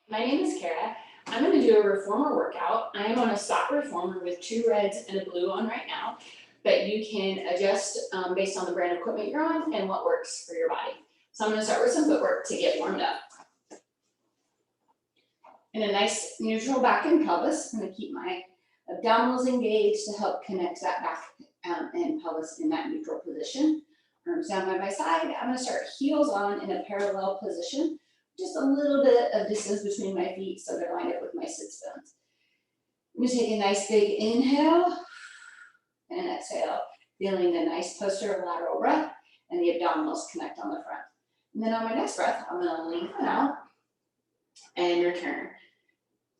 My name is Kara. I'm going to do a reformer workout. I am on a Stott reformer with 2 reds and a blue on right now, but you can adjust based on the brand of equipment you're on and what works for your body. So I'm going to start with some footwork to get warmed up. In a nice neutral back and pelvis, I'm going to keep my abdominals engaged to help connect that back and pelvis in that neutral position. Arms down by my side. I'm going to start heels on in a parallel position. Just a little bit of distance between my feet so they're lined up with my sits bones. I'm going to take a nice big inhale and exhale, feeling a nice posterior lateral breath and the abdominals connect on the front. And then on my next breath, I'm going to lengthen out and return.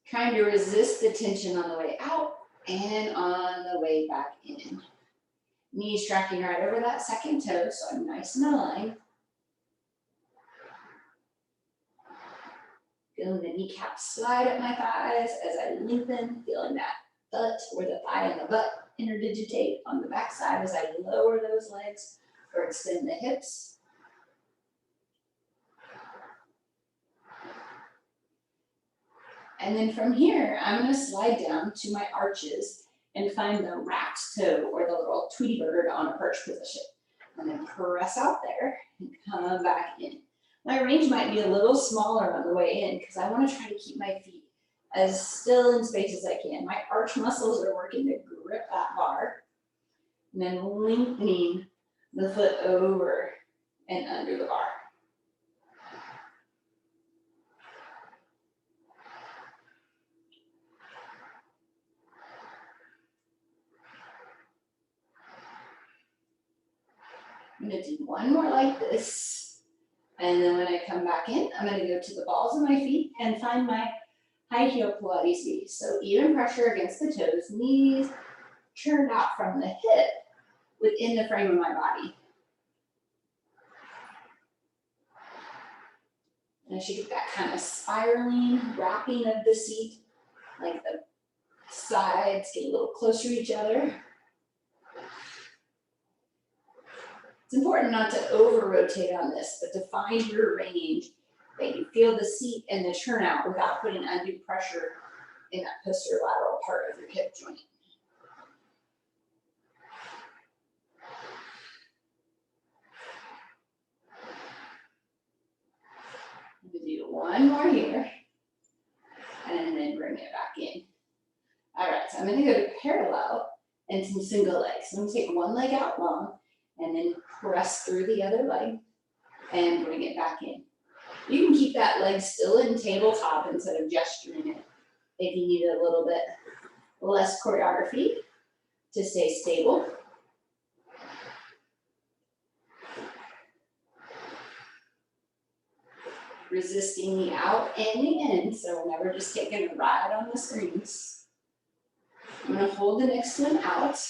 Trying to resist the tension on the way out and on the way back in. Knees tracking right over that second toe, so I'm nice and aligned. Feeling the kneecaps slide up my thighs as I lengthen, feeling that butt where the thigh and the butt interdigitate on the back side as I lower those legs or extend the hips. And then from here, I'm going to slide down to my arches and find the wrapped toe or the little Tweety bird on a perch position. And then press out there and come back in. My range might be a little smaller on the way in because I want to try to keep my feet as still in space as I can. My arch muscles are working to grip that bar. And then lengthening the foot over and under the bar. I'm going to do one more like this. And then when I come back in, I'm going to go to the balls of my feet and find my high heel Pilates knees. So even pressure against the toes, knees turned out from the hip within the frame of my body. And I should get that kind of spiraling, wrapping of the seat, like the sides get a little closer to each other. It's important not to over-rotate on this, but to find your range that you feel the seat and the turnout without putting undue pressure in that posterior lateral part of your hip joint. I'm going to do one more here, and then bring it back in. All right, so I'm going to go to parallel and some single legs. So I'm going to take one leg out long, and then press through the other leg and bring it back in. You can keep that leg still in tabletop instead of gesturing it if you need a little bit less choreography to stay stable. Resisting the out and the in, so we're never just taking a ride on the screens. I'm going to hold the next one out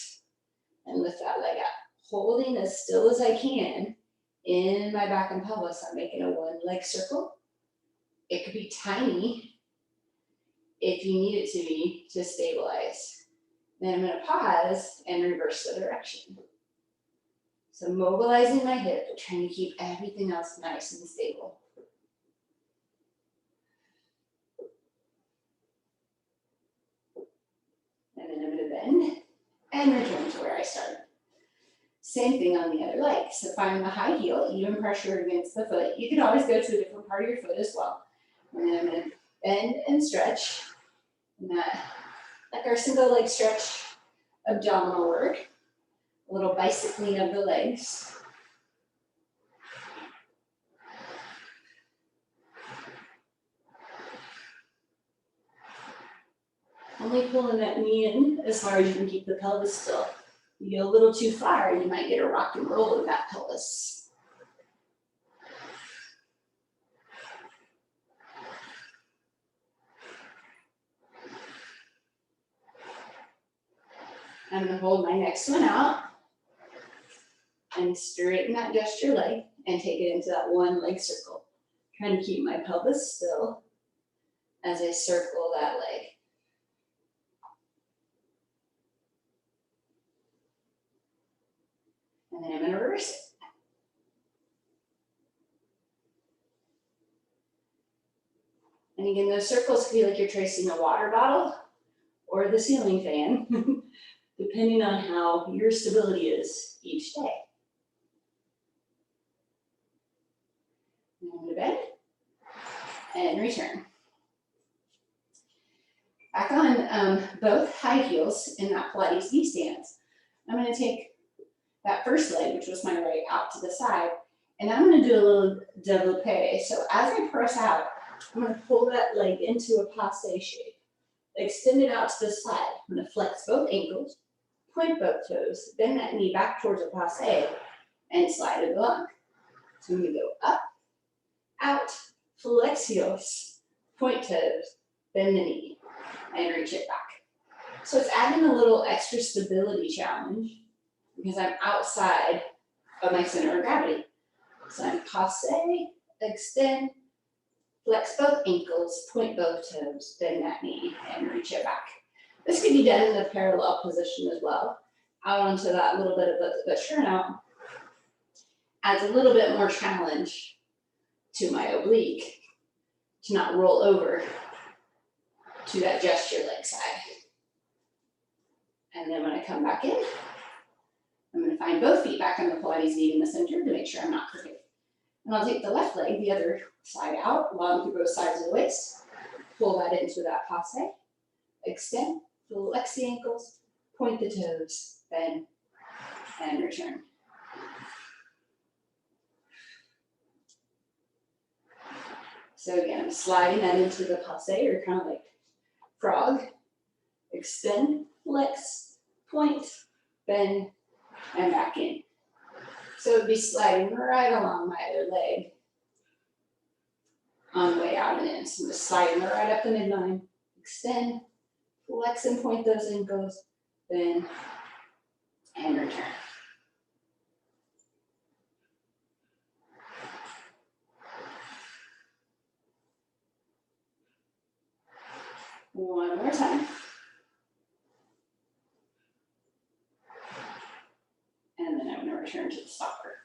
and lift that leg up. Holding as still as I can in my back and pelvis. I'm making a one leg circle. It could be tiny if you need it to be to stabilize. Then I'm going to pause and reverse the direction. So mobilizing my hip, but trying to keep everything else nice and stable. And then I'm going to bend and return to where I started. Same thing on the other leg. So find the high heel, even pressure against the foot. You can always go to a different part of your foot as well. And then I'm going to bend and stretch. And that, like our single leg stretch, abdominal work. A little bicycling of the legs. Only pulling that knee in as far as you can keep the pelvis still. You go a little too far, you might get a rock and roll of that pelvis. I'm going to hold my next one out and straighten that gesture leg and take it into that one leg circle. Trying to keep my pelvis still as I circle that leg. And then I'm going to reverse it. And again, those circles feel like you're tracing a water bottle or the ceiling fan, depending on how your stability is each day. And I'm gonna bend and return. Back on both high heels in that Pilates V stance. I'm gonna take that first leg, which was my right, out to the side, and I'm gonna do a little développé. So as I press out, I'm gonna pull that leg into a passe shape. Extend it out to the side. I'm gonna flex both ankles, point both toes, bend that knee back towards a passe, and slide it along. So I'm gonna go up, out, flex heels, point toes, bend the knee, and reach it back. So it's adding a little extra stability challenge because I'm outside of my center of gravity. So I'm passe, extend, flex both ankles, point both toes, bend that knee, and reach it back. This can be done in a parallel position as well. Out onto that little bit of a turnout adds a little bit more challenge to my oblique to not roll over to that gesture leg side. And then when I come back in, I'm going to find both feet back on the Pilates V in the center to make sure I'm not crooked. And I'll take the left leg, the other side out, long through both sides of the waist, pull that into that passe, extend, flex the ankles, point the toes, bend, and return. So again, I'm sliding that into the passe, or kind of like frog, extend, flex, point, bend, and back in. So it'd be sliding right along my other leg on the way out and in. So I'm just sliding right up the midline, extend, flex and point those ankles, bend, and return. One more time. And then I'm going to return to the stopper.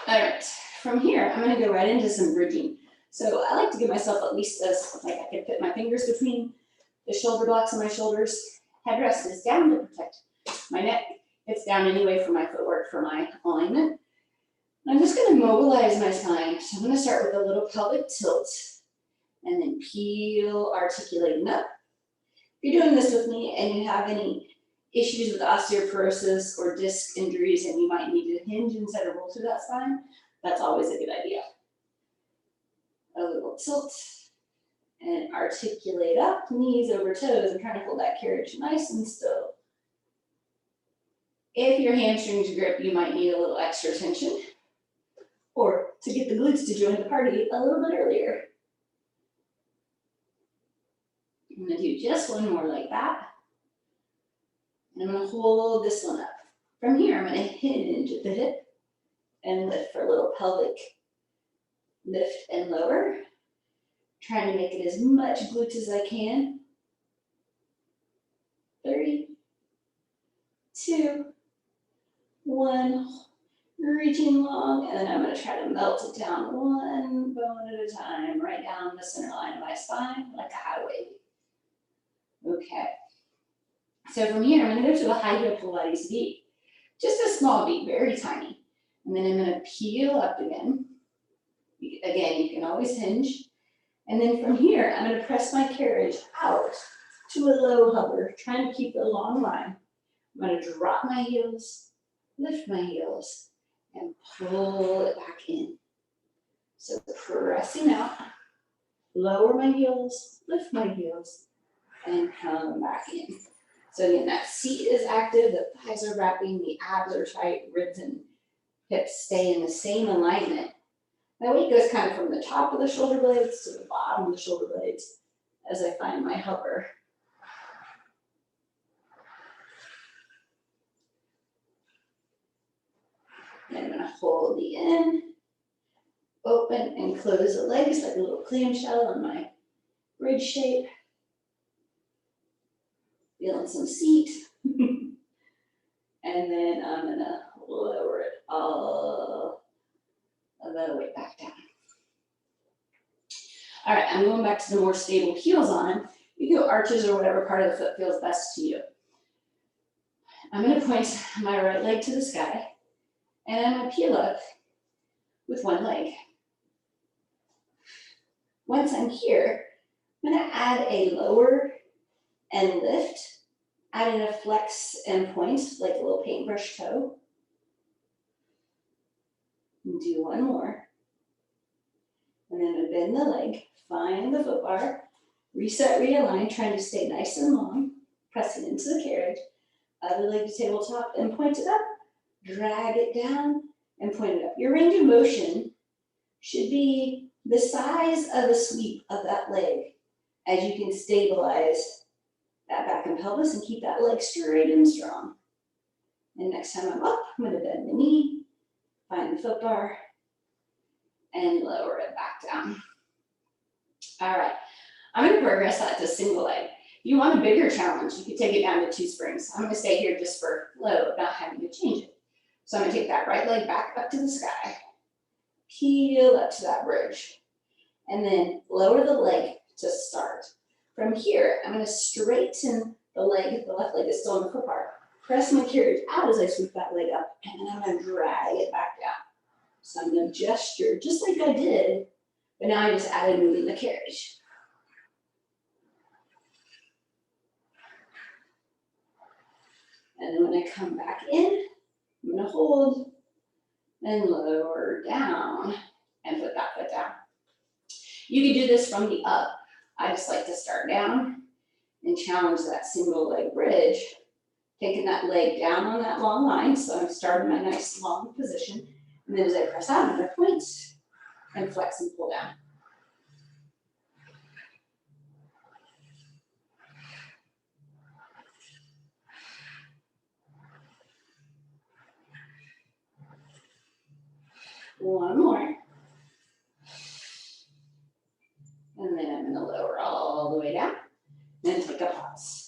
All right, from here, I'm going to go right into some bridging. So I like to give myself at least this, like I can fit my fingers between the shoulder blocks on my shoulders. Headrest is down to protect my neck. It's down anyway for my footwork, for my alignment. I'm just going to mobilize my spine. So I'm going to start with a little pelvic tilt and then peel, articulating up. If you're doing this with me and you have any issues with osteoporosis or disc injuries and you might need to hinge instead of roll through that spine, that's always a good idea. A little tilt and articulate up, knees over toes. I'm trying to hold that carriage nice and still. If your hamstrings grip, you might need a little extra tension, or to get the glutes to join the party a little bit earlier. I'm going to do just one more like that. And I'm going to hold this one up. From here, I'm going to hinge at the hip and lift for a little pelvic lift and lower. Trying to make it as much glutes as I can. 3, 2, 1. Reaching long, and then I'm going to try to melt it down one bone at a time, right down the center line of my spine, like a highway. Okay. So from here, I'm going to go to the high heel Pilates V. Just a small beat, very tiny. And then I'm going to peel up again. Again, you can always hinge. And then from here, I'm going to press my carriage out to a low hover, trying to keep a long line. I'm going to drop my heels, lift my heels, and pull it back in. So pressing out, lower my heels, lift my heels, and come back in. So again, that seat is active, the thighs are wrapping, the abs are tight, ribs and hips stay in the same alignment. My weight goes kind of from the top of the shoulder blades to the bottom of the shoulder blades as I find my hover. And I'm going to hold the end, open and close the legs like a little clamshell on my bridge shape. Feeling some seat. And then I'm going to lower it all the way back down. All right, I'm going back to the more stable heels on. You go arches or whatever part of the foot feels best to you. I'm going to point my right leg to the sky, and I'm going to peel up with one leg. Once I'm here, I'm going to add a lower and lift, add in a flex and point, like a little paintbrush toe. And do one more. And then bend the leg, find the foot bar, reset, realign, trying to stay nice and long, press it into the carriage, other leg to tabletop and point it up, drag it down and point it up. Your range of motion should be the size of the sweep of that leg as you can stabilize that back and pelvis and keep that leg straight and strong. And next time I'm up, I'm going to bend the knee, find the foot bar, and lower it back down. All right, I'm going to progress that to single leg. If you want a bigger challenge, you could take it down to 2 springs. I'm going to stay here just for flow, not having to change it. So I'm going to take that right leg back up to the sky, peel up to that bridge, and then lower the leg to start. From here, I'm going to straighten the leg, the left leg is still on the foot bar, press my carriage out as I sweep that leg up, and then I'm going to drag it back down. So I'm going to gesture just like I did, but now I just added moving the carriage. And then when I come back in, I'm going to hold and lower down and put that foot down. You can do this from the up. I just like to start down and challenge that single leg bridge, taking that leg down on that long line. So I'm starting my nice long position. And then as I press out, I'm going to point and flex and pull down. One more. And then I'm going to lower all the way down and take a pause.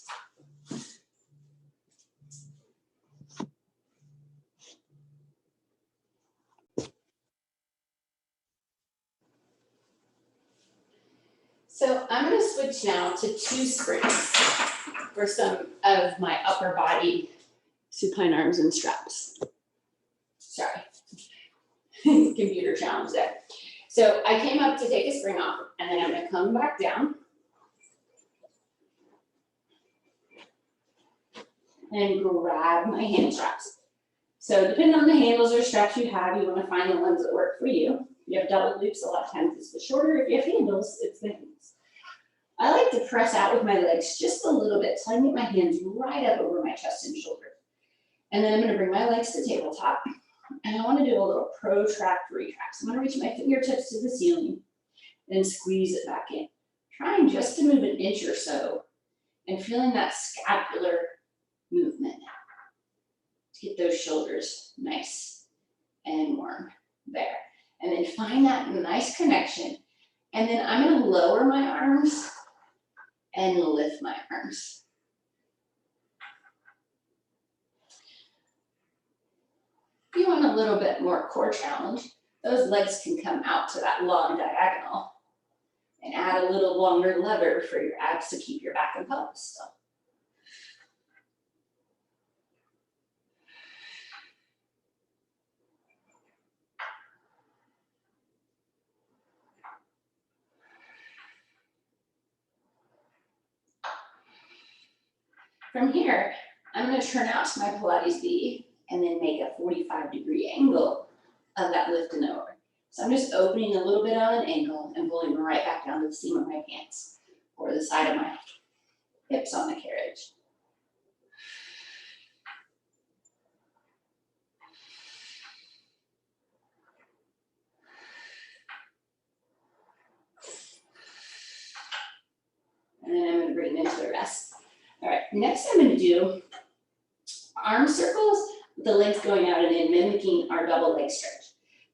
So I'm going to switch now to 2 springs for some of my upper body supine arms and straps. Sorry, computer challenge there. So I came up to take a spring off, and then I'm going to come back down and grab my hand straps. So depending on the handles or straps you have, you want to find the ones that work for you. If you have double loops, a lot of times it's the shorter. If you have handles, it's the handles. I like to press out with my legs just a little bit so I can get my hands right up over my chest and shoulder. And then I'm going to bring my legs to tabletop. And I want to do a little protract, retract. So I'm going to reach my fingertips to the ceiling and squeeze it back in. Trying just to move an inch or so and feeling that scapular movement to get those shoulders nice and warm there. And then find that nice connection. And then I'm going to lower my arms and lift my arms. If you want a little bit more core challenge, those legs can come out to that long diagonal and add a little longer lever for your abs to keep your back and pelvis still. From here, I'm going to turn out to my Pilates V and then make a 45-degree angle of that lift and over. So I'm just opening a little bit on an angle and pulling right back down to the seam of my pants or the side of my hips on the carriage. And then I'm going to bring it into a rest. All right, next I'm going to do arm circles with the legs going out and in, mimicking our double leg stretch.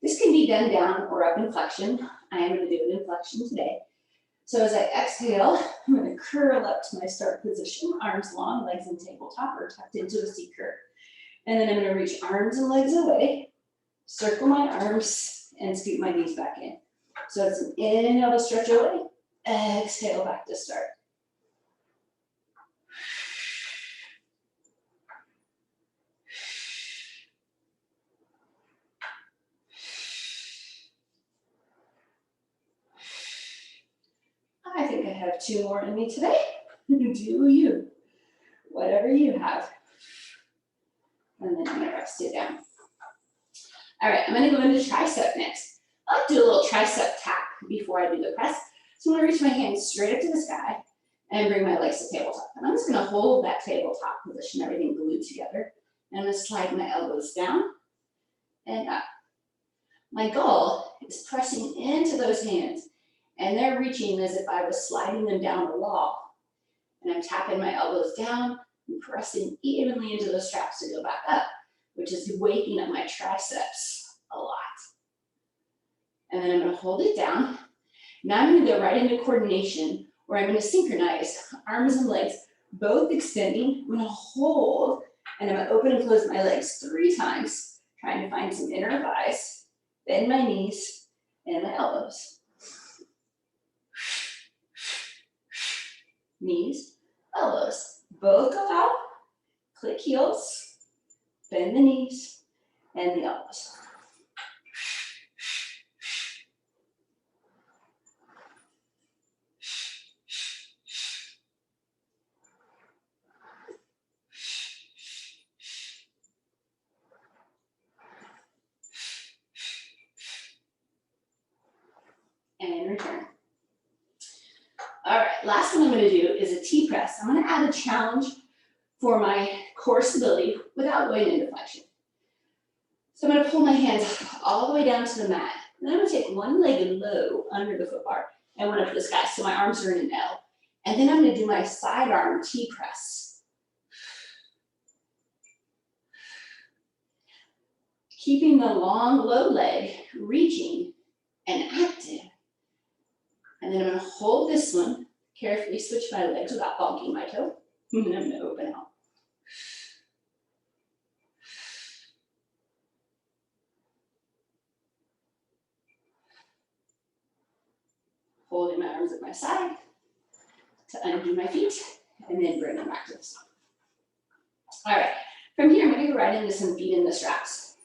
This can be done down or up in flexion. I am going to do it in flexion today. So as I exhale, I'm going to curl up to my start position, arms long, legs in tabletop or tucked into a C curve. And then I'm going to reach arms and legs away, circle my arms, and scoop my knees back in. So it's an inhale to stretch away, exhale back to start. I think I have 2 more in me today. Do you, whatever you have. And then I'm gonna rest it down. All right, I'm gonna go into tricep next. I'll do a little tricep tap before I do the press. So I'm gonna reach my hands straight up to the sky and bring my legs to tabletop. And I'm just gonna hold that tabletop position, everything glued together. And I'm gonna slide my elbows down and up. My goal is pressing into those hands, and they're reaching as if I was sliding them down a wall. And I'm tapping my elbows down and pressing evenly into those straps to go back up, which is waking up my triceps a lot. And then I'm gonna hold it down. Now I'm gonna go right into coordination, where I'm gonna synchronize arms and legs, both extending. I'm gonna hold, and I'm gonna open and close my legs 3 times, trying to find some inner thighs, bend my knees and my elbows. Knees, elbows, both go out, click heels, bend the knees and the elbows. And return. All right, last one I'm gonna do is a T press. I'm gonna add a challenge for my core stability without going into flexion. So I'm gonna pull my hands all the way down to the mat. And then I'm gonna take one leg low under the foot bar and one up to the sky. So my arms are in an L. And then I'm gonna do my sidearm T press. Keeping the long, low leg reaching and active. And then I'm gonna hold this one, carefully switch my legs without bonking my toe. And then I'm gonna open out. Holding my arms at my side to undo my feet, and then bring them back to the side. All right, from here I'm gonna go right into some feet in the straps.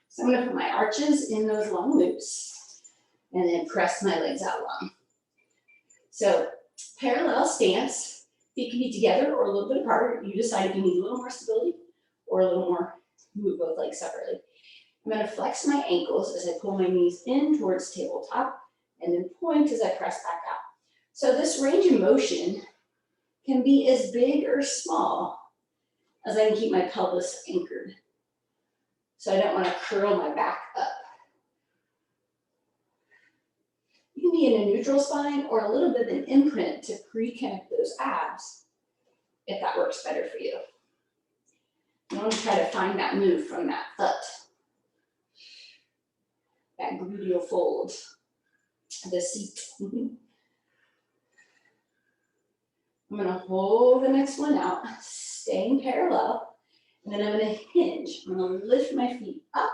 So I'm gonna put my arches in those long loops, and then press my legs out long. So parallel stance, feet can be together or a little bit apart. You decide if you need a little more stability or a little more, move both legs separately. I'm gonna flex my ankles as I pull my knees in towards tabletop, and then point as I press back out. So this range of motion can be as big or small as I can keep my pelvis anchored. So I don't want to curl my back up. You can be in a neutral spine or a little bit of an imprint to pre-connect those abs, if that works better for you. You want to try to find that move from that foot, that gluteal fold, the seat. I'm gonna hold the next one out, staying parallel, and then I'm gonna hinge. I'm gonna lift my feet up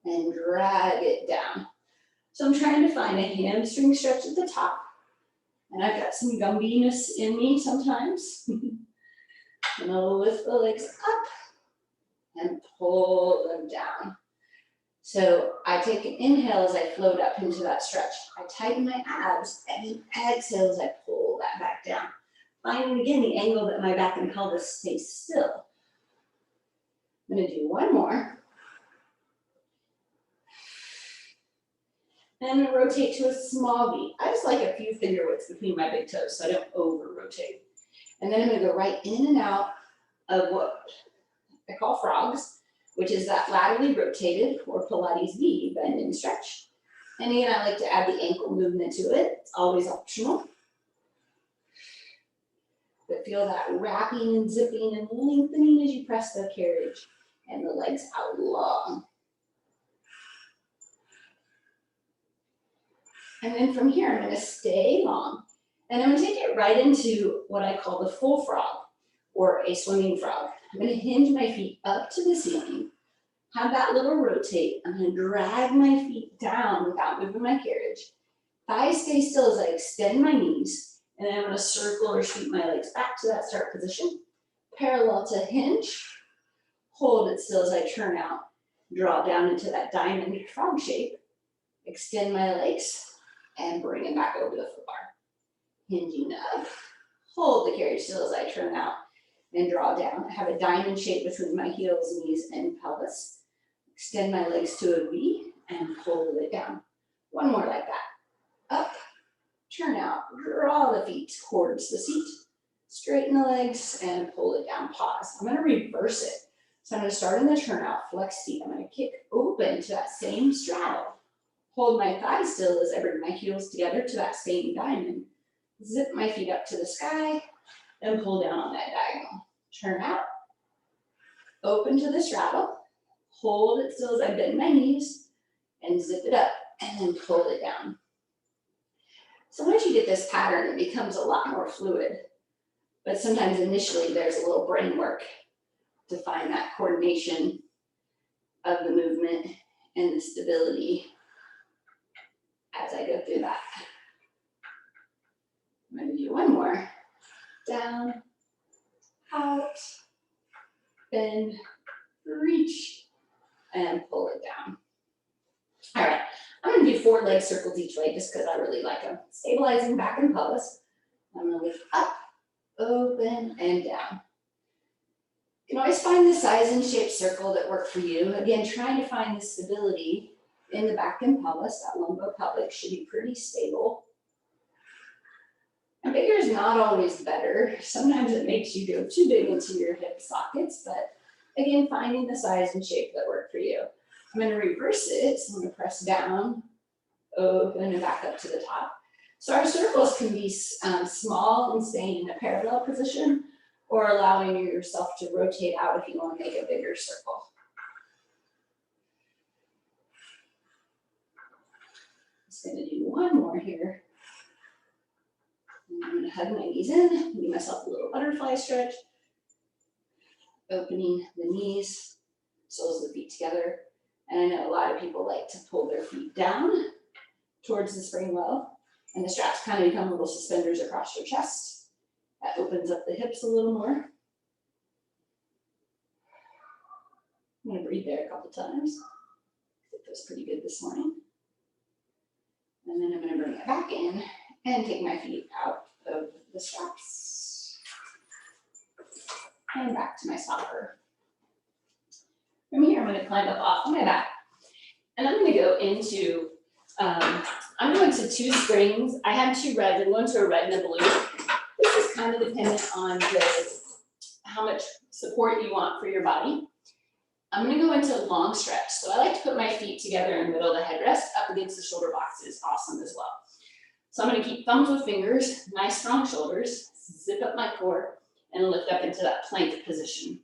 and drag it down. So I'm trying to find a hamstring stretch at the top, and I've got some gumbiness in me sometimes. I'm gonna lift the legs up and pull them down. So I take an inhale as I float up into that stretch. I tighten my abs, and then exhale as I pull that back down. Finding again the angle that my back and pelvis stay still. I'm gonna do one more. And I'm gonna rotate to a small V. I just like a few finger widths between my big toes so I don't over rotate. And then I'm gonna go right in and out of what I call frogs, which is that laterally rotated or Pilates V, bend and stretch. And again, I like to add the ankle movement to it. It's always optional. But feel that wrapping and zipping and lengthening as you press the carriage and the legs out long. And then from here, I'm gonna stay long. And I'm gonna take it right into what I call the full frog or a swimming frog. I'm gonna hinge my feet up to the ceiling, have that little rotate. I'm gonna drag my feet down without moving my carriage, Thighs stay still as I extend my knees, and then I'm gonna circle or sweep my legs back to that start position. Parallel to hinge, hold it still as I turn out, draw down into that diamond frog shape, extend my legs, and bring it back over the foot bar. Hinging up, hold the carriage still as I turn out and draw down. I have a diamond shape between my heels, knees, and pelvis. Extend my legs to a V and hold it down. One more like that. Up, turn out, draw the feet towards the seat. Straighten the legs and pull it down, pause. I'm gonna reverse it. So I'm gonna start in the turnout, flex feet. I'm gonna kick open to that same straddle. Hold my thighs still as I bring my heels together to that same diamond. Zip my feet up to the sky and pull down on that diagonal. Turn out, open to the straddle, hold it still as I bend my knees and zip it up and then pull it down. So once you get this pattern, it becomes a lot more fluid, but sometimes initially there's a little brain work to find that coordination of the movement and the stability as I go through that. I'm gonna do one more. Down, out, bend, reach, and pull it down. All right, I'm gonna do 4 leg circles each way just because I really like them. Stabilizing back and pelvis. I'm gonna lift up, open, and down. You can always find the size and shape circle that work for you. Again, trying to find the stability in the back and pelvis. That lumbopelvic should be pretty stable. And bigger is not always better. Sometimes it makes you go too big into your hip sockets, but again, finding the size and shape that work for you. I'm gonna reverse it, so I'm gonna press down, open, and back up to the top. So our circles can be small and staying in a parallel position, or allowing yourself to rotate out if you want to make a bigger circle. Just gonna do one more here. I'm gonna hug my knees in, give myself a little butterfly stretch. Opening the knees, soles of the feet together. And I know a lot of people like to pull their feet down towards the spring well, and the straps kind of become little suspenders across your chest. That opens up the hips a little more. I'm gonna breathe there a couple times. It feels pretty good this morning. And then I'm gonna bring it back in and take my feet out of the straps. And back to my stopper. From here, I'm gonna climb up off my back. And I'm gonna go into, I'm going to 2 springs. I have 2 reds, I'm going to a red and a blue. This is kind of dependent on how much support you want for your body. I'm gonna go into a long stretch. So I like to put my feet together in the middle of the headrest, up against the shoulder box is awesome as well. So I'm gonna keep thumbs with fingers, nice strong shoulders, zip up my core, and lift up into that plank position.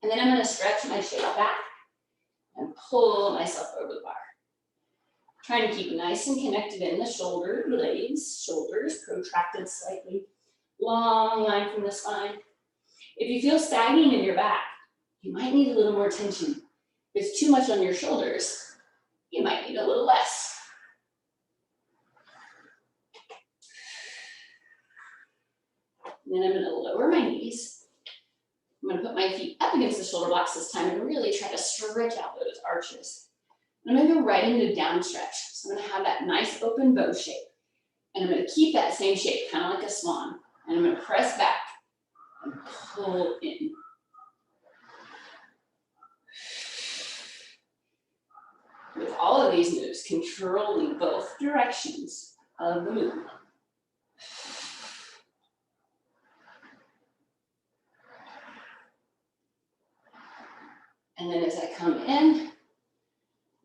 And then I'm gonna stretch my shape back and pull myself over the bar. Trying to keep nice and connected in the shoulder blades, shoulders protracted slightly, long line from the spine. If you feel sagging in your back, you might need a little more tension. If it's too much on your shoulders, you might need a little less. And then I'm gonna lower my knees. I'm gonna put my feet up against the shoulder blocks this time and really try to stretch out those arches. And I'm gonna go right into down stretch. So I'm gonna have that nice open bow shape. And I'm gonna keep that same shape, kind of like a swan. And I'm gonna press back and pull in. With all of these moves, controlling both directions of the movement. And then as I come in,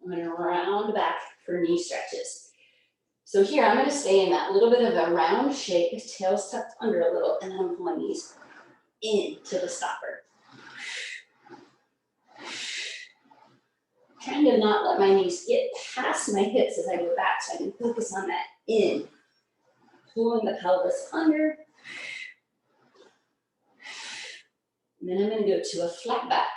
I'm gonna round back for knee stretches. So here, I'm gonna stay in that little bit of a round shape, tails tucked under a little, and then I'm gonna pull my knees into the stopper. Trying to not let my knees get past my hips as I go back, so I can focus on that in. Pulling the pelvis under. And then I'm gonna go to a flat back.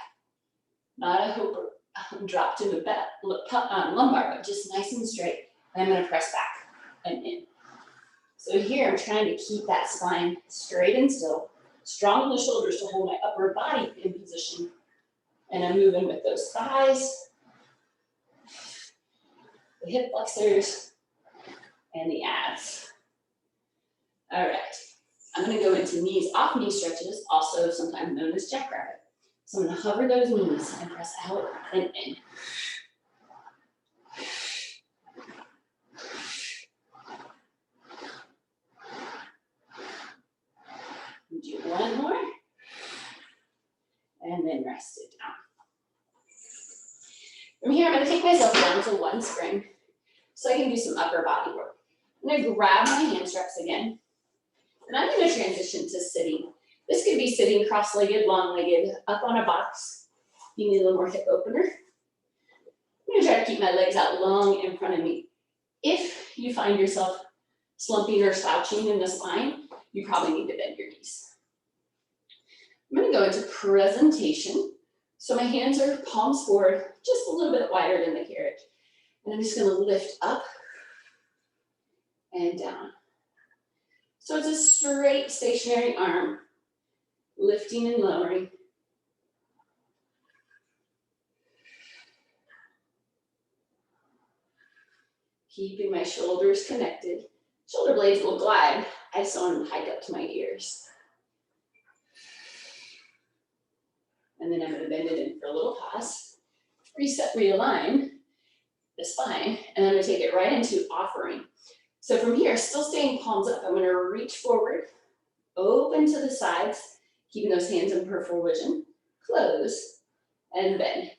Not a drop to a lumbar, but just nice and straight. And I'm gonna press back and in. So here I'm trying to keep that spine straight and still, strong in the shoulders to hold my upper body in position. And I'm moving with those thighs, the hip flexors, and the abs. All right, I'm gonna go into knees off knee stretches, also sometimes known as jackrabbit. So I'm gonna hover those knees and press out and in. Do one more, and then rest it down. From here, I'm gonna take myself down to one spring so I can do some upper body work. I'm gonna grab my hand straps again, and I'm gonna transition to sitting. This could be sitting cross-legged, long-legged, up on a box. You need a little more hip opener. I'm gonna try to keep my legs out long in front of me. If you find yourself slumping or slouching in the spine, you probably need to bend your knees. I'm gonna go into presentation. So my hands are palms forward, just a little bit wider than the carriage. And I'm just gonna lift up and down. So it's a straight stationary arm, lifting and lowering. Keeping my shoulders connected. Shoulder blades will glide. I just want them to hike up to my ears. And then I'm gonna bend it in for a little pause. Reset, realign the spine, and I'm gonna take it right into offering. So from here, still staying palms up, I'm gonna reach forward, open to the sides, keeping those hands in peripheral vision, close, and bend.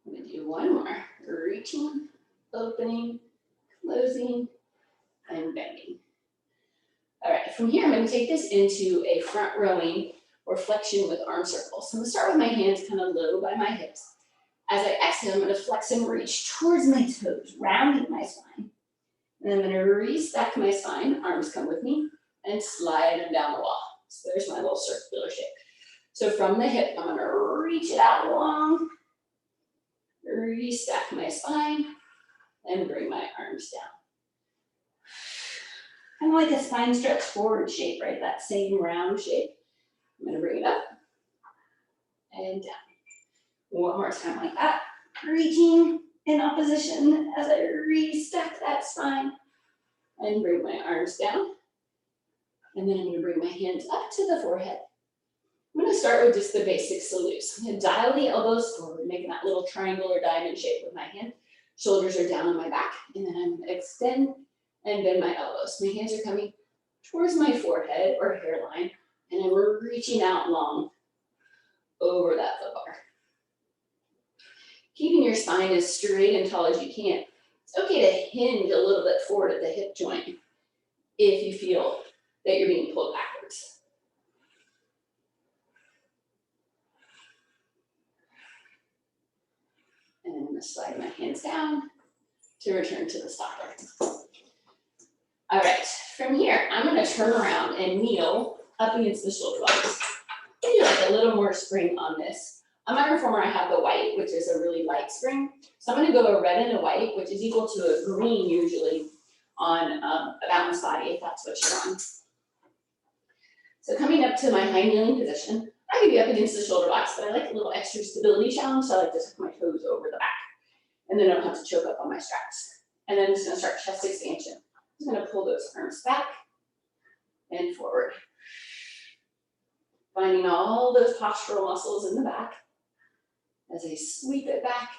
I'm gonna do one more, reaching, opening, closing, and bending. All right, from here, I'm gonna take this into a front rowing or flexion with arm circles. So I'm gonna start with my hands kind of low by my hips. As I exhale, I'm gonna flex and reach towards my toes, rounding my spine. And I'm gonna restack my spine, arms come with me, and slide them down the wall. So there's my little circular shape. So from the hip, I'm gonna reach it out long, restack my spine, and bring my arms down. Kind of like a spine stretch forward shape, right? That same round shape. I'm gonna bring it up and down. One more time like that. Reaching in opposition as I restack that spine and bring my arms down. And then I'm gonna bring my hands up to the forehead. I'm gonna start with just the basic salutes. I'm gonna dial the elbows forward, making that little triangle or diamond shape with my hand. Shoulders are down on my back, and then I'm gonna extend and bend my elbows. My hands are coming towards my forehead or hairline, and I'm reaching out long over that foot bar. Keeping your spine as straight and tall as you can. It's okay to hinge a little bit forward at the hip joint if you feel that you're being pulled backwards. And I'm gonna slide my hands down to return to the stopper. All right, from here, I'm gonna turn around and kneel up against the shoulder blocks. Do like a little more spring on this. On my reformer, I have the white, which is a really light spring. So I'm gonna go a red and a white, which is equal to a green usually on a balanced body, if that's what you're on. So coming up to my high kneeling position, I could be up against the shoulder blocks, but I like a little extra stability challenge, so I like to tuck my toes over the back. And then I don't have to choke up on my straps. And then I'm just gonna start chest expansion. I'm just gonna pull those arms back and forward. Finding all those postural muscles in the back as I sweep it back.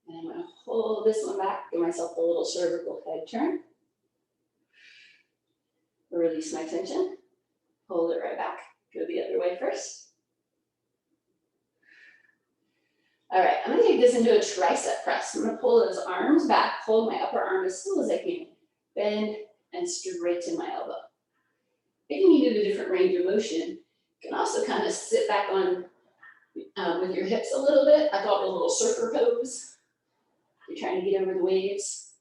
And I'm gonna hold this one back, give myself a little cervical head turn. Release my tension, hold it right back. Go the other way first. All right, I'm gonna take this into a tricep press. I'm gonna pull those arms back, hold my upper arm as still as I can, bend and straighten my elbow. If you needed a different range of motion, you can also kind of sit back on with your hips a little bit. I call it a little surfer pose. You're trying to get over the waves.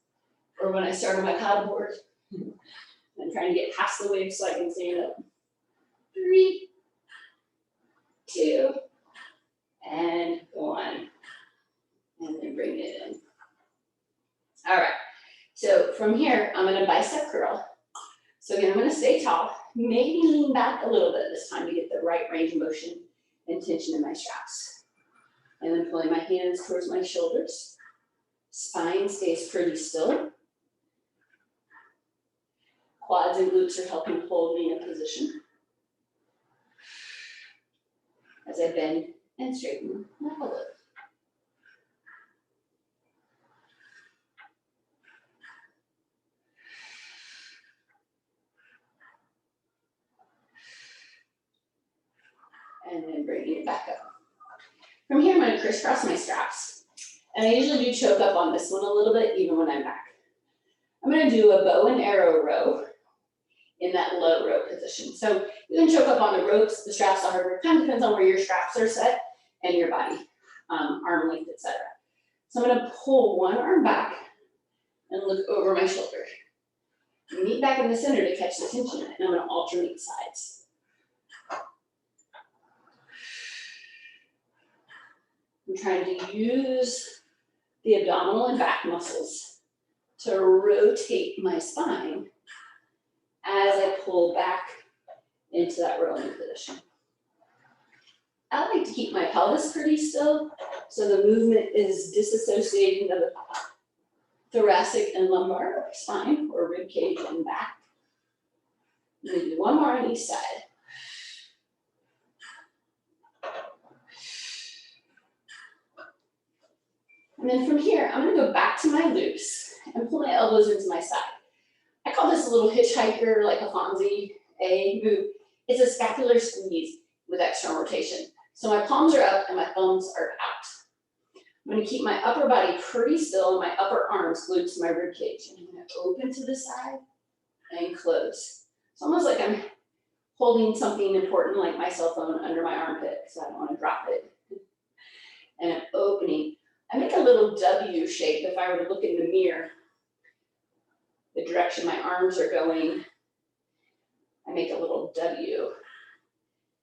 Or when I start on my paddleboard, I'm trying to get past the waves so I can stand up. 3, 2, and 1. And then bring it in. All right, so from here, I'm gonna bicep curl. So again, I'm gonna stay tall, maybe lean back a little bit this time to get the right range of motion and tension in my straps. And then pulling my hands towards my shoulders. Spine stays pretty still. Quads and glutes are helping hold me in position. As I bend and straighten my pelvis. And then bringing it back up. From here, I'm going to crisscross my straps. And I usually do choke up on this one a little bit, even when I'm back. I'm going to do a bow and arrow row in that low row position. So you can choke up on the ropes, the straps are, it kind of depends on where your straps are set and your body, arm length, etc. So I'm going to pull one arm back and look over my shoulder. Meet back in the center to catch the tension, and I'm going to alternate sides. I'm trying to use the abdominal and back muscles to rotate my spine as I pull back into that rolling position. I like to keep my pelvis pretty still, so the movement is disassociating the thoracic and lumbar spine, or rib cage and back. I'm going to do one more on each side. And then from here, I'm going to go back to my loops and pull my elbows into my side. I call this a little hitchhiker, like a Fonzie A move. It's a scapular squeeze with external rotation. So my palms are up and my thumbs are out. I'm going to keep my upper body pretty still and my upper arms glued to my rib cage. And I'm going to open to the side and close. It's almost like I'm holding something important like my cell phone under my armpit because I don't want to drop it. And I'm opening. I make a little W shape if I were to look in the mirror. The direction my arms are going, I make a little W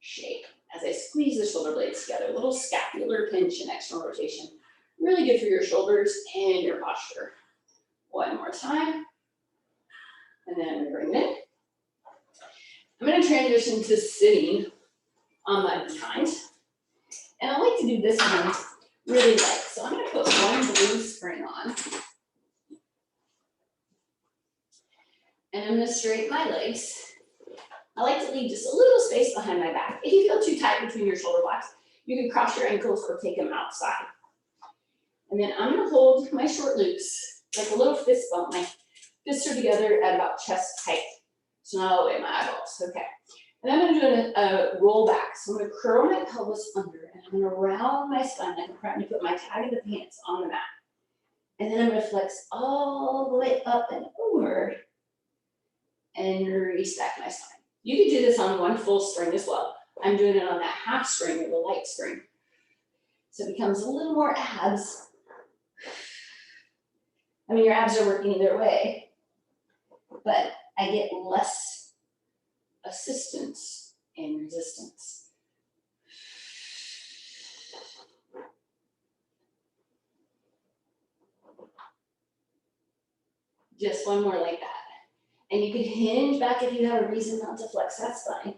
shape as I squeeze the shoulder blades together. A little scapular pinch and external rotation. Really good for your shoulders and your posture. One more time. And then I'm going to bring it in. I'm going to transition to sitting on my behind. And I like to do this one really light. So I'm going to put one blue spring on. And I'm going to straighten my legs. I like to leave just a little space behind my back. If you feel too tight between your shoulder blocks, you can cross your ankles or take them outside. And then I'm going to hold my short loops like a little fist bump. My fists are together at about chest height. So not all the way my eyeballs. Okay. And I'm going to do a roll back. So I'm going to curl my pelvis under and I'm going to round my spine like I'm trying to put my tag of the pants on the mat. And then I'm going to flex all the way up and over and restack my spine. You can do this on one full string as well. I'm doing it on that half string or the light string. So it becomes a little more abs. I mean, your abs are working either way, but I get less assistance and resistance. Just one more like that. And you can hinge back if you have a reason not to flex that spine.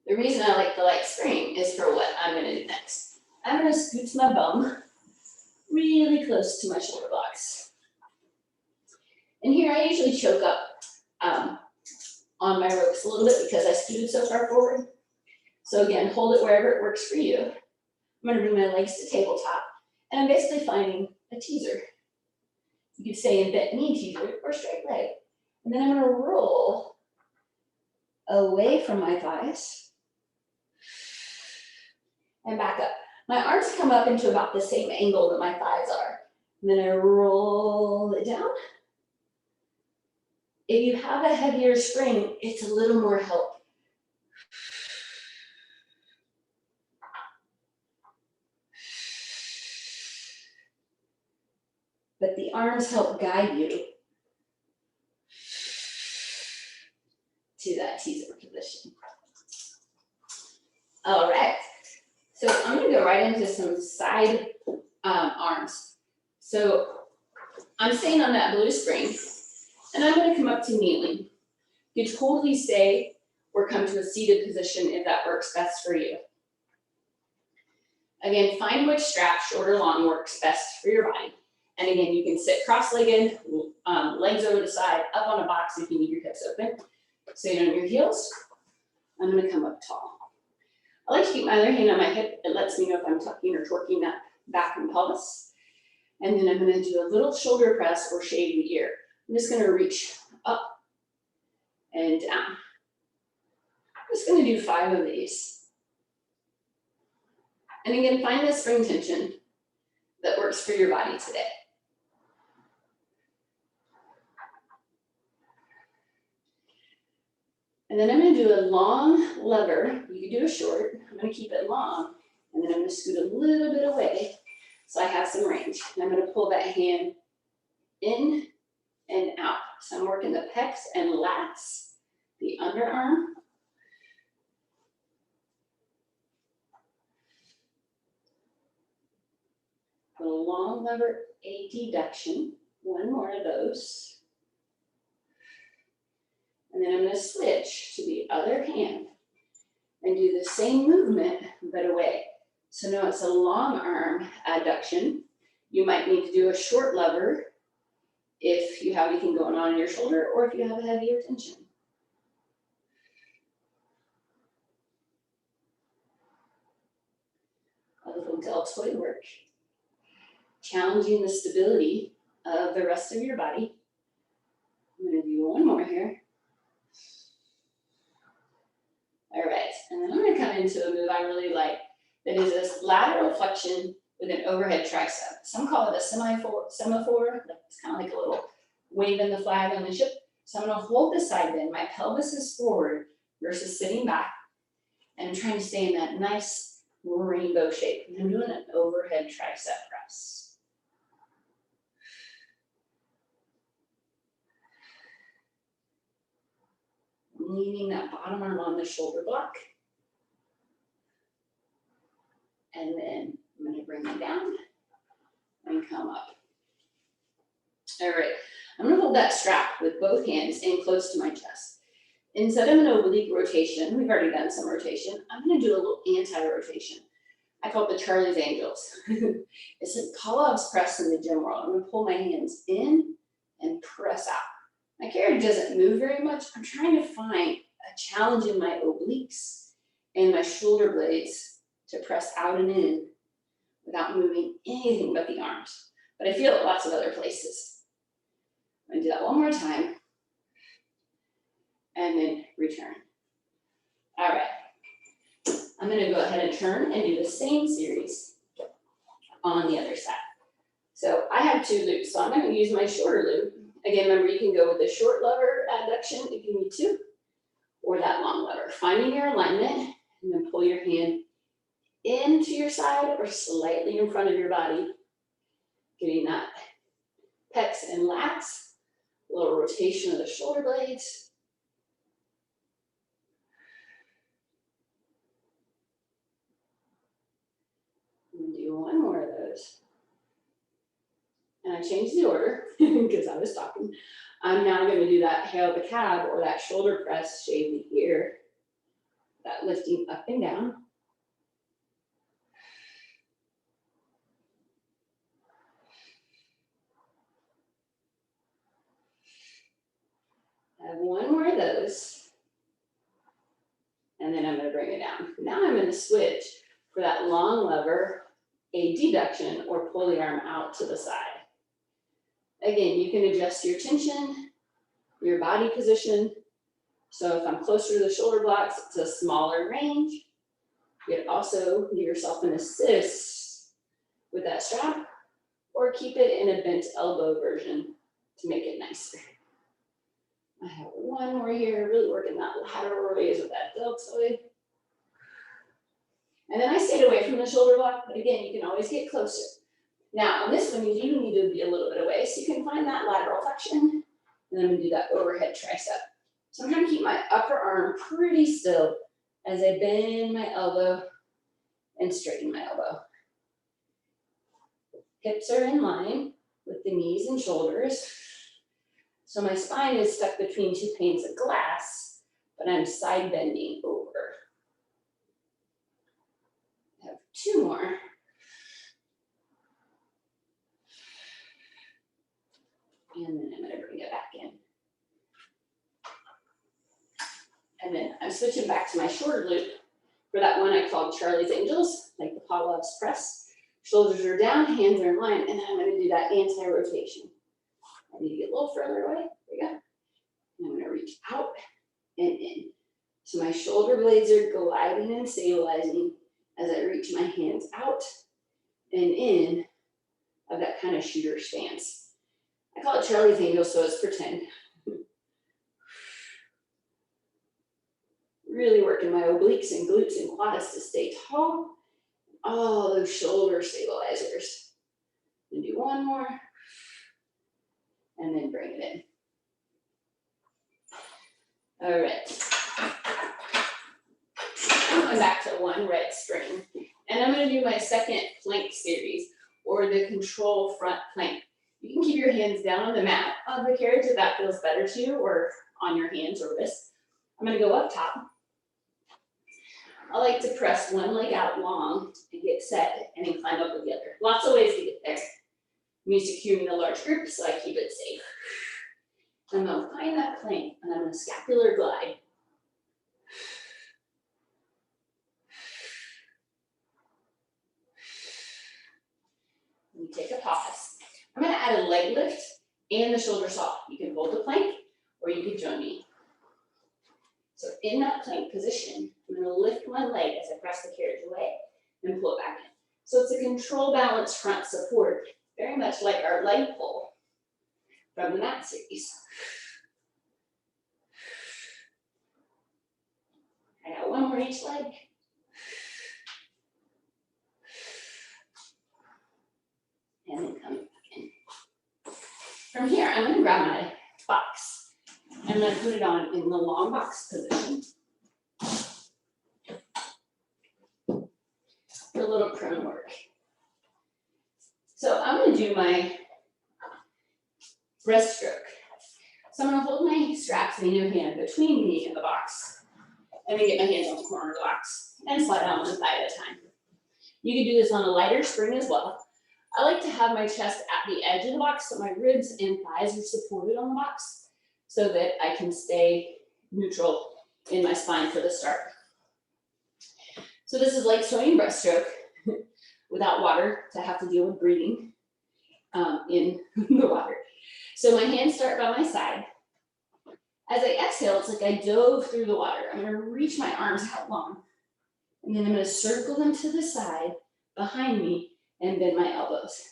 The reason I like the light spring is for what I'm going to do next. I'm going to scoot my bum really close to my shoulder blocks. And here I usually choke up on my ropes a little bit because I scooted so far forward. So again, hold it wherever it works for you. I'm going to bring my legs to tabletop. And I'm basically finding a teaser. You could say in bent knee teaser or straight leg. And then I'm going to roll away from my thighs and back up. My arms come up into about the same angle that my thighs are. And then I roll it down If you have a heavier spring, it's a little more help. But the arms help guide you to that teaser position. All right, so I'm gonna go right into some side arms. So I'm staying on that blue spring, and I'm gonna come up to kneeling. You totally stay or come to a seated position if that works best for you. Again, find which strap, short or long, works best for your body. And again, you can sit cross-legged, legs over the side, up on a box if you need your hips open. Sit on your heels. I'm gonna come up tall. I like to keep my other hand on my hip. It lets me know if I'm tucking or torquing that back and pelvis. And then I'm gonna do a little shoulder press or shave the ear. I'm just gonna reach up and down. I'm just gonna do 5 of these. And again, find the spring tension that works for your body today. And then I'm gonna do a long lever. You can do a short. I'm gonna keep it long. And then I'm gonna scoot a little bit away so I have some range. And I'm gonna pull that hand in and out. So I'm working the pecs and lats, the underarm. A long lever adduction. 1 more of those. And then I'm going to switch to the other hand and do the same movement, but away. So now it's a long arm adduction. You might need to do a short lever if you have anything going on in your shoulder or if you have a heavier tension. A little deltoid work. Challenging the stability of the rest of your body. I'm going to do 1 more here. All right, and then I'm going to come into a move I really like that is this lateral flexion with an overhead tricep. Some call it a semaphore. It's kind of like a little waving the flag on the ship. So I'm going to hold the side bend. My pelvis is forward versus sitting back. And I'm trying to stay in that nice rainbow shape. And I'm doing an overhead tricep press. Leaning that bottom arm on the shoulder block. And then I'm going to bring it down and come up. All right, I'm going to hold that strap with both hands in close to my chest. Instead of an oblique rotation, we've already done some rotation, I'm going to do a little anti-rotation. I call it the Charlie's Angels. It's like Pavlov's press in the gym world. I'm going to pull my hands in and press out. My carriage doesn't move very much. I'm trying to find a challenge in my obliques and my shoulder blades to press out and in without moving anything but the arms. But I feel it lots of other places. I'm gonna do that 1 more time. And then return. All right. I'm gonna go ahead and turn and do the same series on the other side. So I have 2 loops, so I'm gonna use my shorter loop. Again, remember you can go with the short lever adduction if you need to, or that long lever. Finding your alignment, and then pull your hand into your side or slightly in front of your body. Getting that pecs and lats, a little rotation of the shoulder blades. I'm gonna do 1 more of those. And I changed the order because I was talking. I'm now going to do that hail the cab or that shoulder press, shave the ear, that lifting up and down. I have 1 more of those. And then I'm going to bring it down. Now I'm going to switch for that long lever, a deduction, or pull the arm out to the side. Again, you can adjust your tension, your body position. So if I'm closer to the shoulder blocks, it's a smaller range. You could also give yourself an assist with that strap, or keep it in a bent elbow version to make it nicer. I have one more here, really working that lateral raise with that deltoid. And then I stayed away from the shoulder block, but again, you can always get closer. Now, on this one, you do need to be a little bit away, so you can find that lateral flexion, and then I'm gonna do that overhead tricep. So I'm trying to keep my upper arm pretty still as I bend my elbow and straighten my elbow. Hips are in line with the knees and shoulders. So my spine is stuck between two panes of glass, but I'm side bending over. I have two more. And then I'm gonna bring it back in. And then I'm switching back to my shorter loop for that one I called Charlie's Angels, like the Pilates press. Shoulders are down, hands are in line, and then I'm gonna do that anti-rotation. I need to get a little further away, there we go. And I'm gonna reach out and in. So my shoulder blades are gliding and stabilizing as I reach my hands out and in of that kind of shooter stance. I call it Charlie's Angels, so it's pretend. Really working my obliques and glutes and quads to stay tall. All those shoulder stabilizers. And do one more. And then bring it in. All right. I'm going back to one red string. And I'm going to do my second plank series, or the control front plank. You can keep your hands down on the mat of the carriage if that feels better to you, or on your hands or wrists. I'm going to go up top. I like to press one leg out long and get set, and then climb up with the other. Lots of ways to get there. I'm used to cueing a large group, so I keep it safe. I'm going to find that plank, and I'm going to scapular glide. And you take a pause. I'm going to add a leg lift and the shoulder saw. You can hold the plank, or you can join me. So in that plank position, I'm going to lift one leg as I press the carriage away and pull it back in. So it's a control balance front support, very much like our leg pull from the mat series. I got one more each leg. And then come back in. From here, I'm going to grab my box. I'm going to put it on in the long box position. For a little prone work. So I'm going to do my breaststroke. So I'm going to hold my straps in your hand between me and the box. And then get my hands on the corner of the box and slide on one thigh at a time. You can do this on a lighter spring as well. I like to have my chest at the edge of the box so my ribs and thighs are supported on the box, so that I can stay neutral in my spine for the start. So this is like swimming breaststroke without water to have to deal with breathing in the water. So my hands start by my side. As I exhale, it's like I dove through the water. I'm gonna reach my arms out long, and then I'm gonna circle them to the side behind me and bend my elbows.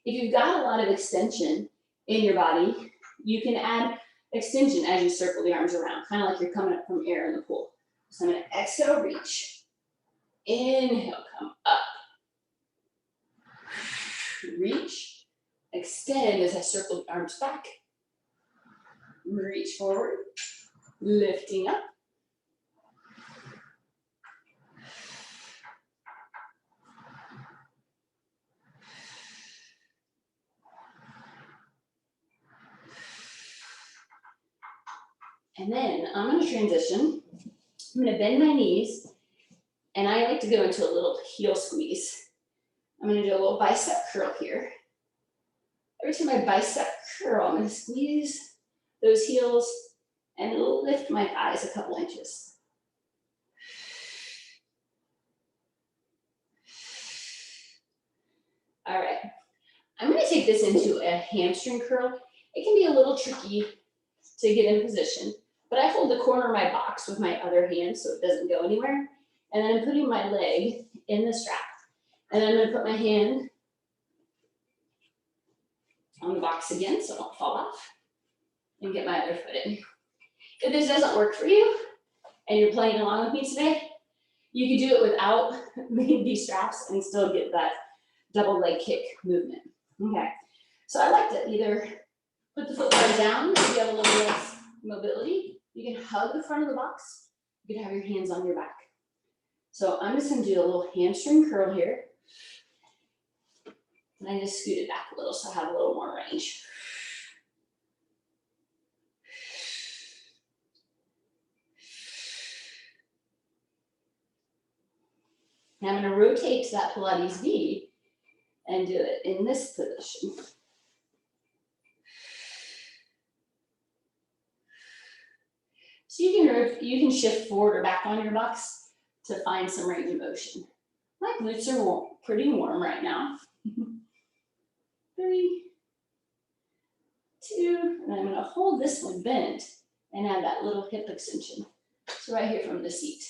If you've got a lot of extension in your body, you can add extension as you circle the arms around, kind of like you're coming up from air in the pool. So I'm going to exhale, reach. Inhale, come up. Reach. Extend as I circle the arms back. Reach forward. Lifting up. And then I'm going to transition. I'm going to bend my knees, and I like to go into a little heel squeeze. I'm going to do a little bicep curl here. Every time I bicep curl, I'm going to squeeze those heels and lift my thighs a couple inches. All right. I'm going to take this into a hamstring curl. It can be a little tricky to get in position, but I hold the corner of my box with my other hand so it doesn't go anywhere. And then I'm putting my leg in the strap. And then I'm going to put my hand on the box again so I don't fall off. And get my other foot in. If this doesn't work for you and you're playing along with me today, you can do it without these straps and still get that double leg kick movement. Okay, so I like to either put the foot bar down if you have a little less mobility. You can hug the front of the box. You can have your hands on your back. So I'm just going to do a little hamstring curl here. And I just scoot it back a little so I have a little more range. Now I'm going to rotate to that Pilates V and do it in this position. So you can shift forward or back on your box to find some range of motion. My glutes are warm, pretty warm right now. 3, 2, and I'm going to hold this one bent and add that little hip extension. So right here from the seat.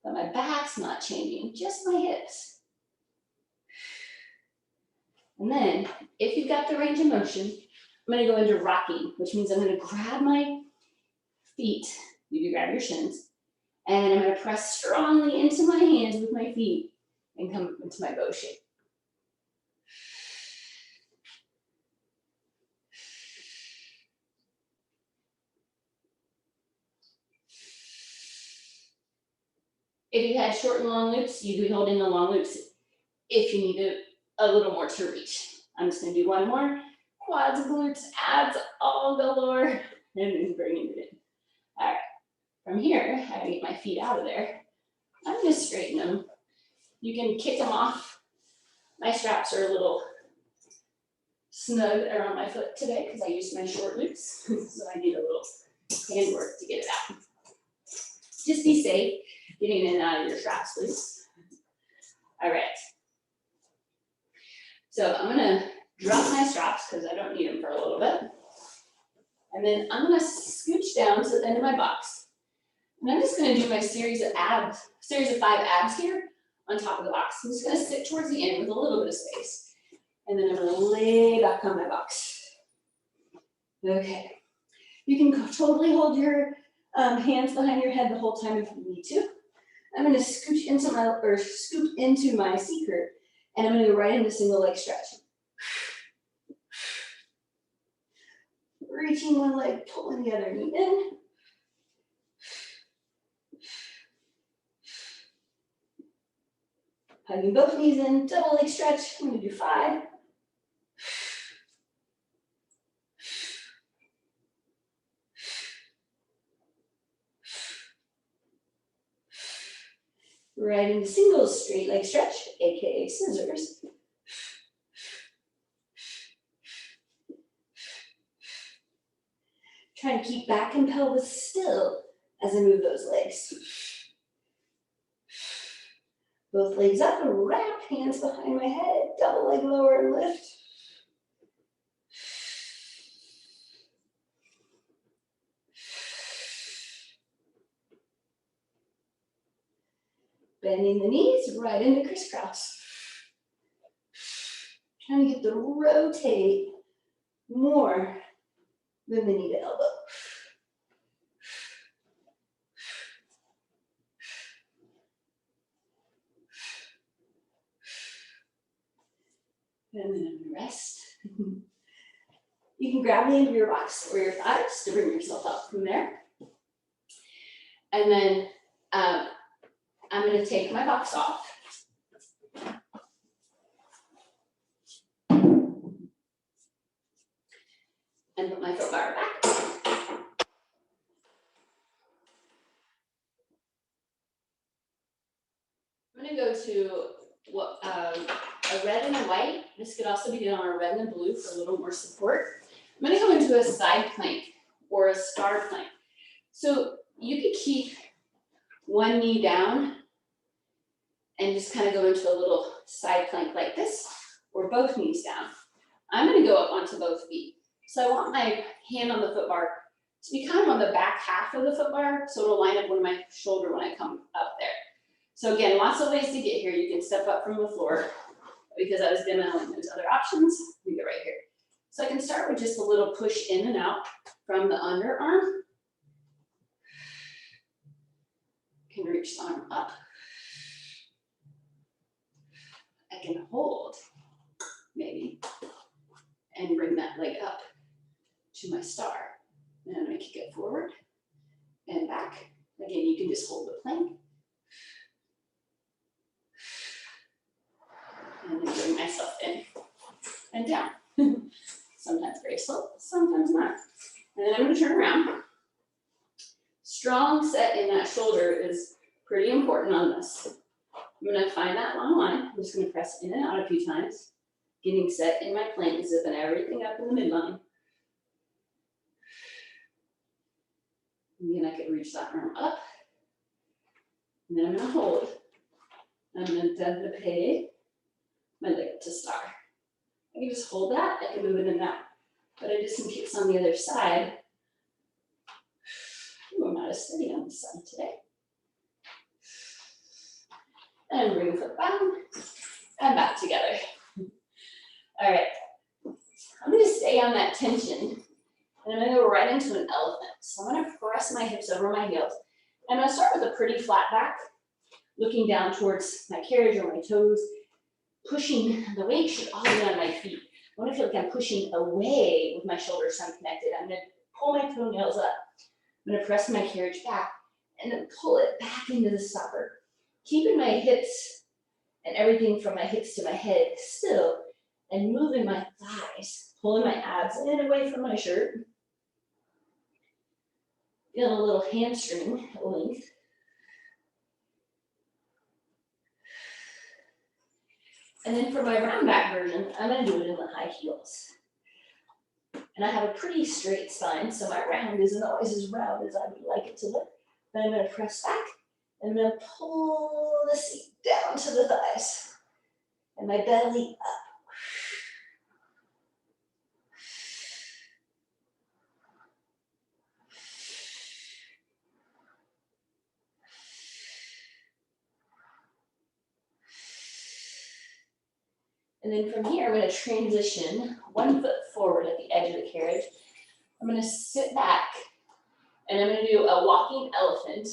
But my back's not changing, just my hips. And then, if you've got the range of motion, I'm going to go into rocking, which means I'm going to grab my feet, you can grab your shins, and then I'm going to press strongly into my hands with my feet and come into my bow shape. If you had short and long loops, you can hold in the long loops if you need a little more to reach. I'm just going to do one more. Quads, glutes, abs, all galore, and then bringing it in. All right, from here, I gotta get my feet out of there. I'm going to straighten them. You can kick them off. My straps are a little snug around my foot today because I used my short loops, so I need a little hand work to get it out. Just be safe getting in and out of your straps, please. All right. So I'm going to drop my straps because I don't need them for a little bit. And then I'm going to scooch down to the end of my box. And I'm just going to do my series of 5 abs here on top of the box. I'm just going to sit towards the end with a little bit of space. And then I'm going to lay back on my box. Okay. You can totally hold your hands behind your head the whole time if you need to. I'm going to scoop into my seeker, and I'm going to go right into single leg stretch. Reaching one leg, pulling the other knee in. Hugging both knees in, double leg stretch. I'm going to do 5. Right into single straight leg stretch, aka scissors. Trying to keep back and pelvis still as I move those legs. Both legs up and wrap, hands behind my head, double leg lower and lift. Bending the knees right into crisscross. Trying to get the rotate more than the knee to elbow. And then I'm gonna rest. You can grab the end of your box or your thighs to bring yourself up from there. And then I'm going to take my box off. And put my foot bar back. I'm going to go to a red and a white. This could also be done on a red and a blue for a little more support. I'm going to go into a side plank or a star plank. So you could keep one knee down and just kind of go into a little side plank like this, or both knees down. I'm going to go up onto both feet. So I want my hand on the foot bar to be kind of on the back half of the foot bar, so it'll line up with my shoulder when I come up there. So again, lots of ways to get here. You can step up from the floor, because I was demoing those other options. We get right here. So I can start with just a little push in and out from the underarm. Can reach the arm up. I can hold, maybe, and bring that leg up to my star. And I'm gonna kick it forward and back. Again, you can just hold the plank. And then bring myself in and down. Sometimes very slow, sometimes not. And then I'm gonna turn around. Strong set in that shoulder is pretty important on this. I'm gonna find that long line. I'm just gonna press in and out a few times, getting set in my plank, zipping everything up in the midline. And then I can reach that arm up. And then I'm gonna hold. I'm gonna développer my leg to star. I can just hold that, I can move it in and out. But I did some kicks on the other side. Ooh, I'm not as steady on this side today. And bring the foot down and back together. All right, I'm gonna stay on that tension and I'm gonna go right into an elephant. So I'm gonna press my hips over my heels. And I'm gonna start with a pretty flat back, looking down towards my carriage or my toes, pushing, the weight should all be on my feet. I wanna feel like I'm pushing away with my shoulders so I'm connected. I'm gonna pull my toenails up. I'm gonna press my carriage back and then pull it back into the stopper. Keeping my hips and everything from my hips to my head still and moving my thighs, pulling my abs in and away from my shirt. Feeling a little hamstring length. And then for my round back version, I'm gonna do it in the high heels. And I have a pretty straight spine, so my round isn't always as round as I would like it to look. Then I'm gonna press back. I'm gonna pull the seat down to the thighs and my belly up. And then from here, I'm gonna transition 1 foot forward at the edge of the carriage. I'm gonna sit back and I'm gonna do a walking elephant,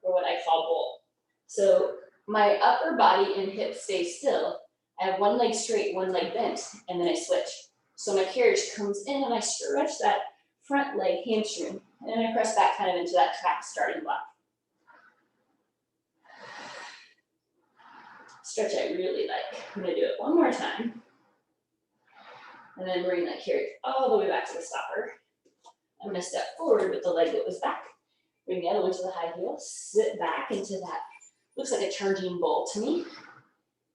or what I call bowl. So my upper body and hips stay still. I have one leg straight, one leg bent, and then I switch. So my carriage comes in and I stretch that front leg hamstring, and then I press back kind of into that track starting block. Stretch I really like. I'm gonna do it one more time. And then bring that carriage all the way back to the stopper. I'm gonna step forward with the leg that was back. Bring the other one to the high heel, sit back into that, looks like a charging bowl to me.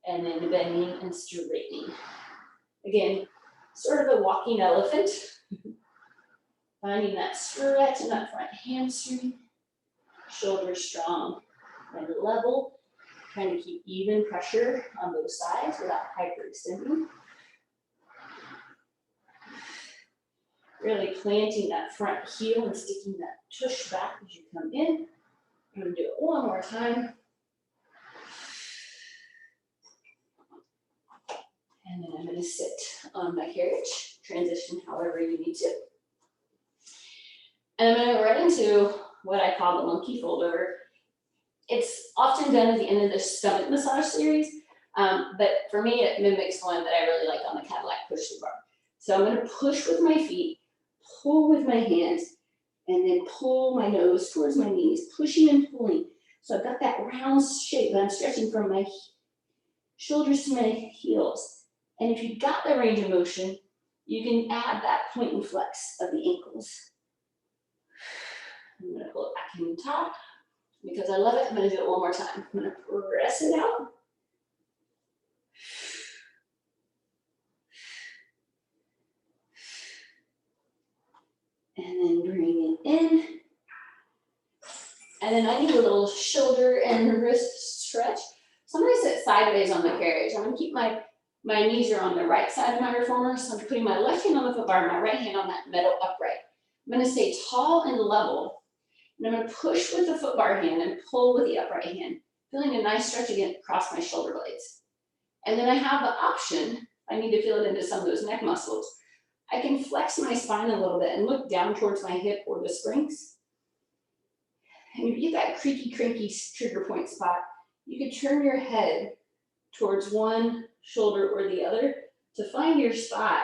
And then bending and straightening. Again, sort of a walking elephant. Finding that stretch in that front hamstring. Shoulders strong and level. Trying to keep even pressure on both sides without hyperextending. Really planting that front heel and sticking that tush back as you come in. I'm gonna do it one more time. And then I'm gonna sit on my carriage, transition however you need to. And I'm gonna go right into what I call the monkey fold over. It's often done at the end of the stomach massage series, but for me, it mimics one that I really like on the Cadillac push-through bar. So I'm gonna push with my feet, pull with my hands, and then pull my nose towards my knees, pushing and pulling. So I've got that round shape, but I'm stretching from my shoulders to my heels. And if you've got the range of motion, you can add that point and flex of the ankles. I'm gonna pull it back in the top. Because I love it, I'm gonna do it one more time. I'm gonna press it out. And then bring it in. And then I need a little shoulder and wrist stretch. So I'm gonna sit sideways on the carriage. I'm gonna keep my knees are on the right side of my reformer. So I'm putting my left hand on the foot bar and my right hand on that metal upright. I'm gonna stay tall and level. And I'm gonna push with the foot bar hand and pull with the upright hand, feeling a nice stretch again across my shoulder blades. And then I have the option, I need to feel it into some of those neck muscles, I can flex my spine a little bit and look down towards my hip or the springs. And if you get that creaky, cranky trigger point spot, you could turn your head towards one shoulder or the other to find your spot.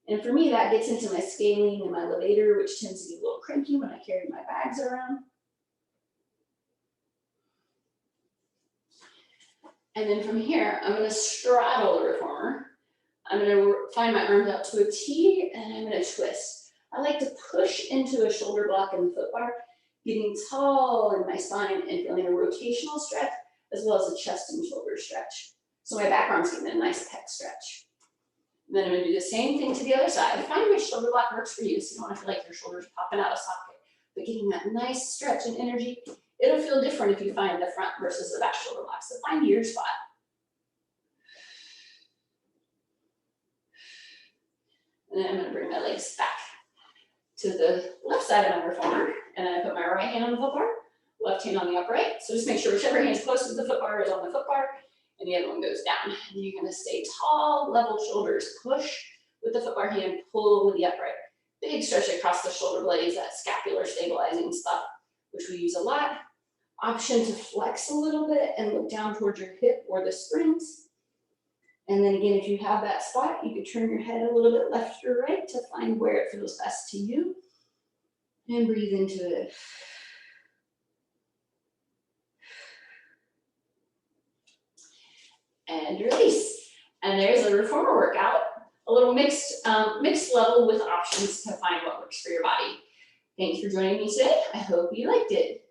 And for me, that gets into my scalene and my levator, which tends to be a little cranky when I carry my bags around. And then from here, I'm gonna straddle the reformer. I'm gonna find my arms out to a T, and I'm gonna twist. I like to push into a shoulder block in the foot bar, getting tall in my spine and feeling a rotational stretch, as well as a chest and shoulder stretch. So my back arm's getting a nice pec stretch. And then I'm gonna do the same thing to the other side. Find my shoulder block works for you, so you don't want to feel like your shoulders popping out of socket, but getting that nice stretch and energy. It'll feel different if you find the front versus the back shoulder block, so find your spot. And then I'm gonna bring my legs back to the left side of my reformer, and then I put my right hand on the foot bar, left hand on the upright. So just make sure whichever hand is closest to the foot bar is on the foot bar, and the other one goes down. And you're gonna stay tall, level shoulders, push with the foot bar hand, pull with the upright. Big stretch across the shoulder blades, that scapular stabilizing stuff, which we use a lot. Option to flex a little bit and look down towards your hip or the springs. And then again, if you have that spot, you could turn your head a little bit left or right to find where it feels best to you. And breathe into it. And release. And there's a reformer workout, a little mixed level with options to find what works for your body. Thanks for joining me today. I hope you liked it.